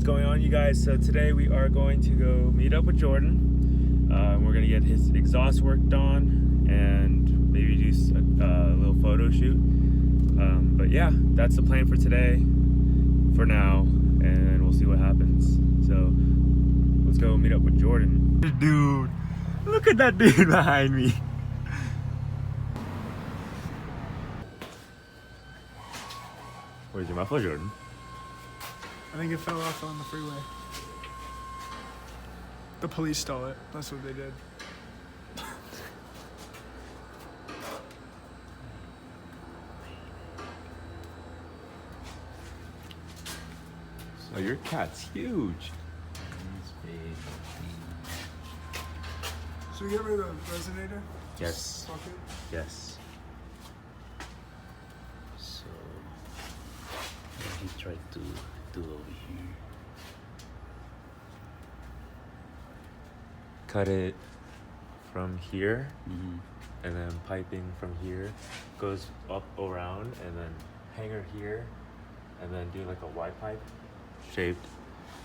What's going on, you guys? So today we are going to go meet up with Jordan. We're gonna get his exhaust worked on and maybe do a little photo shoot. But yeah, that's the plan for today, for now, and we'll see what happens. So let's go meet up with Jordan. Dude, look at that dude behind me. Where's your muffler, Jordan? I think it fell off on the freeway. The police stole it. That's what they did. Oh, your cat's huge. Should we get rid of the resonator? Yes. Fuck it. Yes. So what he tried to do over here. Cut it from here, Mm-hmm. and then piping from here goes up around, and then hanger here, and then do like a Y pipe shaped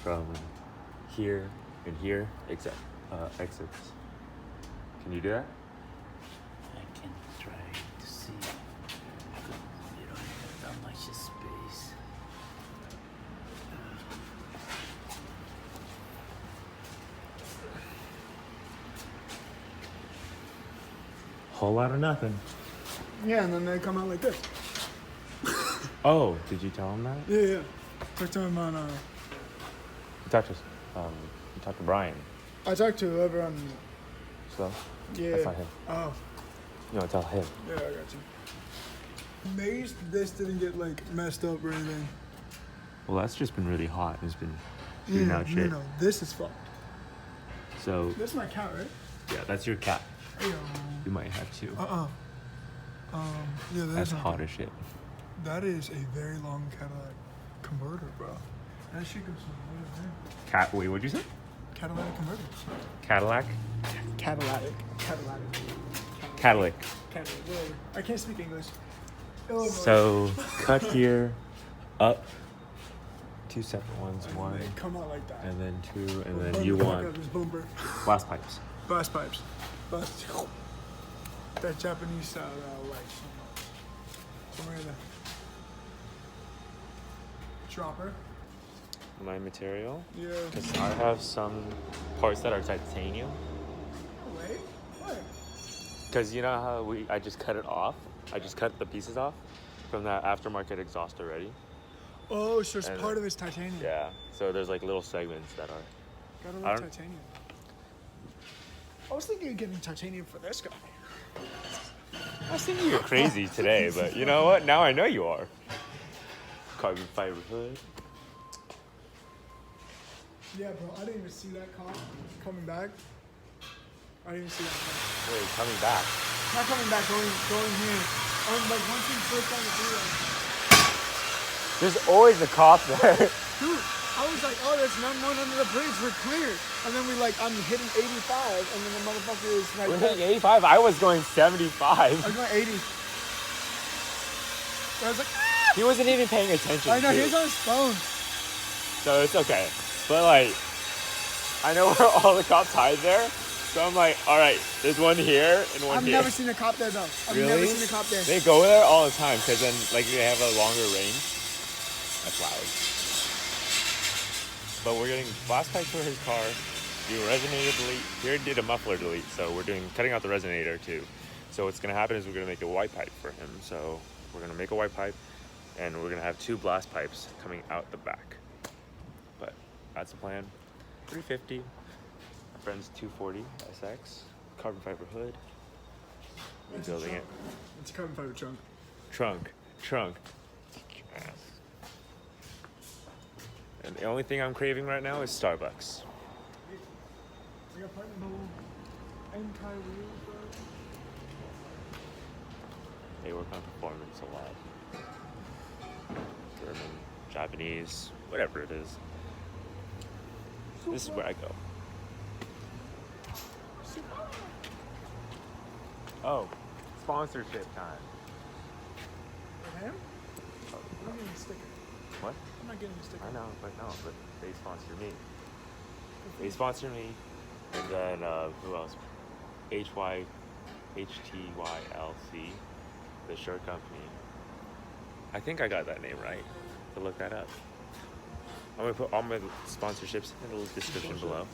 from here and here exits. Can you do that? I can try to see. You don't have that much space. Whole lot of nothing. Yeah, and then they come out like this. Oh, did you tell him that? Yeah. Talked to him on, You talked to Brian. I talked to whoever on, So yeah. that's not him. Oh, You want to tell him? yeah, I got you. Maybe this didn't get like messed up or anything. Well, that's just been really hot. It's been shooting out shit. No, this is fucked. So This is my cat, right? yeah, that's your cat. Hey, You might have two. yeah, That's my hot cat. as shit. That is a very long Cadillac converter, bro. That shit goes some way there. Cat. Wait, what'd you say? Cadillac converter. Cadillac. Cadillac. Cadillac. Whatever. I can't speak English. Illinois. So cut here, up. Two separate ones. And One, they come out like that. and then two, and We'll then burn you the fuck want out of this bumper. blast pipes. Blast pipes. Blast. That Japanese style that I like so much. So we're gonna dropper. My material. Yeah. Because I have some parts that are titanium. Wait. What? Because you know how I just cut it off? I just cut the pieces off from that aftermarket exhaust already. Oh, so it's And part of his titanium. Yeah. So there's like little segments that are. Gotta I love don't- titanium. I was thinking of getting titanium for this guy. I was thinking you're crazy today, but you know what? Now I know you are. Carbon fiber hood. Yeah, bro. I didn't even see that cop coming back. I didn't even see that cop. Wait, coming back. Not coming back, going here. Like once he first on the freeway. There's always a cop there. Dude, I was like, oh, there's none more under the bridge. We're clear. And then I'm hitting 85, and then the motherfucker is like, We're hitting 85. I was going 75. I was going 80. I was like, ah! He wasn't even paying attention. I know, he too. was on his phone. So it's okay. But like, I know where all the cops hide there. So I'm like, all right, there's one here and one I've here. never seen a cop there, though. I've Really? never seen a cop there. They go there all the time because then like they have a longer range. That's loud. But we're getting blast pipes for his car, do a resonator delete. He already did a muffler delete, so we're cutting out the resonator too. So what's gonna happen is we're gonna make a white pipe for him. So we're gonna make a white pipe, and we're gonna have two blast pipes coming out the back. But that's the plan. 350. My friend's 240 SX, carbon fiber hood. Rebuilding it. It's a carbon fiber trunk. Trunk. And the only thing I'm craving right now is Starbucks. We got platinum bubble. Entire wheels, bro. They work on performance a lot. German, Japanese, whatever it is. This is where I go. Oh, sponsorship time. For him? I'm not getting a sticker. What? I'm not getting a sticker. I know, but no, but They sponsor me. They sponsor me. And then who else? HYTLC, the shirt company. I think I got that name right. To look that up. I'm gonna put all my sponsorships in the description below.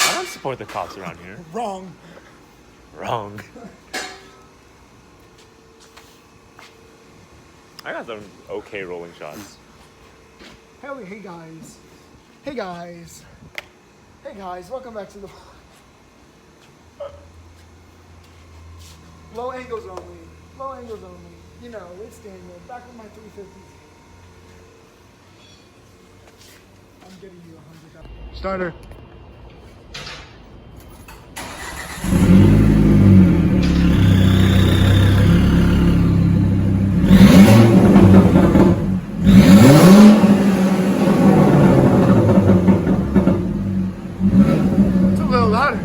I don't support the cops around here. Wrong. Wrong. I got some okay rolling shots. Hey guys. Hey guys. Hey guys, welcome back to the low angles only. Low angles only. You know, it's Daniel. Back with my 350s. I'm getting you 100. Starter. It's a little louder.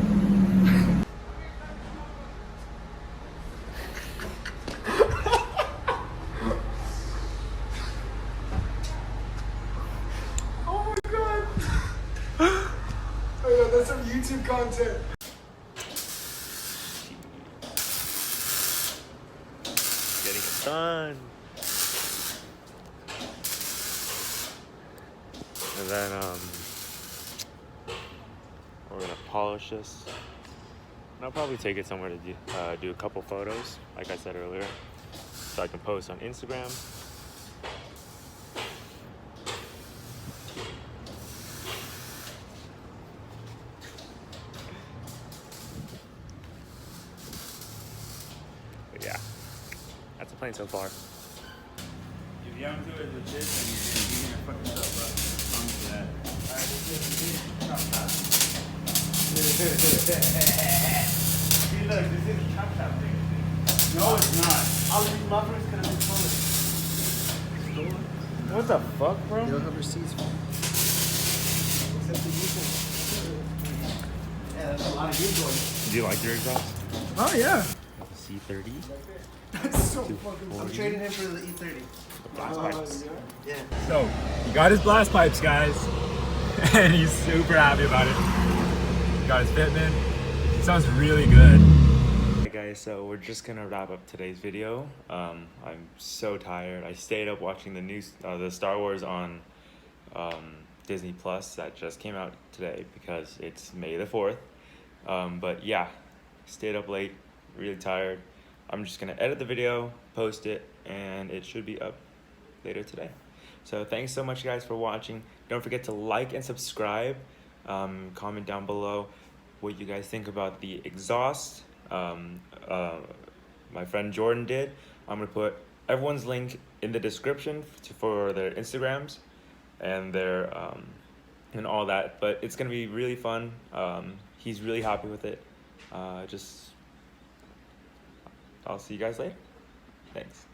Oh my god. Oh yeah, that's some YouTube content. Getting it done. And then we're gonna polish this. And I'll probably take it somewhere to do a couple photos, like I said earlier, so I can post on Instagram. But yeah, that's the plan so far. If you don't do it legit, then you're gonna fuck yourself up. Promise you that. Alright, let's do it. Chop chop. See, look, this is chop chop thing. No, it's not. All these mufflers could have been stolen. What the fuck, bro? They don't have receipts for it. Except the usual. Yeah, that's a lot of good boys. Do you like your exhaust? Oh yeah. C30? That's so fucking I'm trading him for the E30. Blast pipes. Yeah. So, he got his blast pipes, guys. And he's super happy about it. He got his fitment. It sounds really good. Hey guys, so we're just gonna wrap up today's video. I'm so tired. I stayed up watching the Star Wars on Disney Plus that just came out today because it's May the 4th. But yeah, stayed up late, really tired. I'm just gonna edit the video, post it, and it should be up later today. So thanks so much guys for watching. Don't forget to like and subscribe. Comment down below what you guys think about the exhaust. My friend Jordan did. I'm gonna put everyone's link in the description for their Instagrams and their and all that, but it's gonna be really fun. He's really happy with it. I'll see you guys later. Thanks.